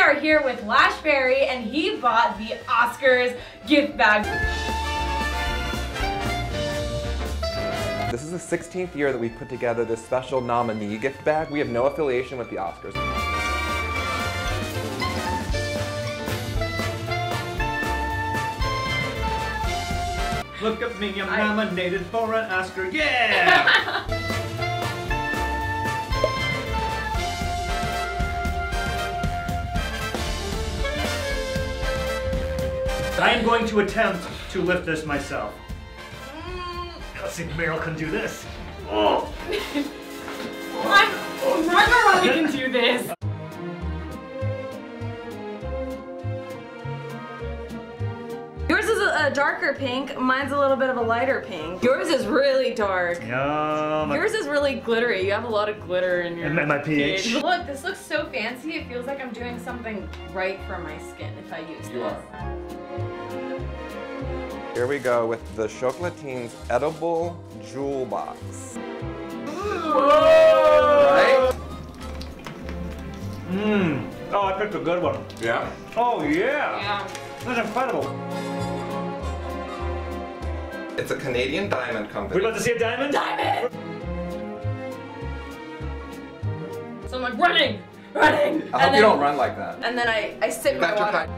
are here with Lash and he bought the Oscars gift bag. This is the 16th year that we've put together this special nominee gift bag. We have no affiliation with the Oscars. Look at me, I'm nominated for an Oscar, yeah! I am going to attempt to lift this myself. Let's see if Meryl can do this. Oh! I'm never really can do this. Yours is a darker pink, mine's a little bit of a lighter pink. Yours is really dark. Yum. Yours is really glittery. You have a lot of glitter in your And my pH. Look, this looks so fancy. It feels like I'm doing something right for my skin if I use this. You are. Here we go with the Chocolatines Edible Jewel Box. Right? Mmm. Oh, I picked a good one. Yeah? Oh, yeah. Yeah. That's incredible. It's a Canadian diamond company. We're about to see a diamond? Diamond! So I'm like running! I hope you don't run like that. And then I sip my water.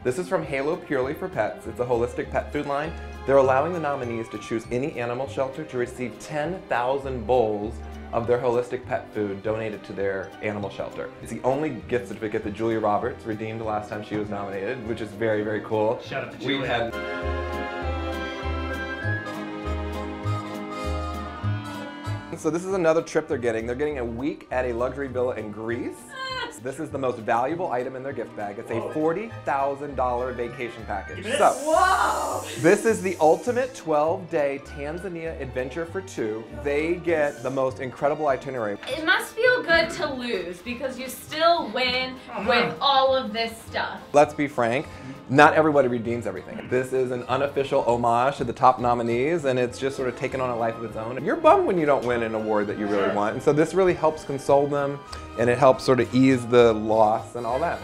This is from Halo Purely for Pets. It's a holistic pet food line. They're allowing the nominees to choose any animal shelter to receive 10,000 bowls of their holistic pet food donated to their animal shelter. It's the only gift certificate that Julia Roberts redeemed the last time she was nominated, which is very, very cool. Shout out to Julia. We had So this is another trip they're getting. They're getting a week at a luxury villa in Greece. This is the most valuable item in their gift bag. It's a $40,000 vacation package. So, Whoa! this is the ultimate 12-day Tanzania adventure for two. They get the most incredible itinerary. It must feel good to lose because you still win with all of this stuff. Let's be frank, not everybody redeems everything. This is an unofficial homage to the top nominees, and it's just sort of taken on a life of its own. You're bummed when you don't win an award that you really want, and so this really helps console them, and it helps sort of ease the loss and all that.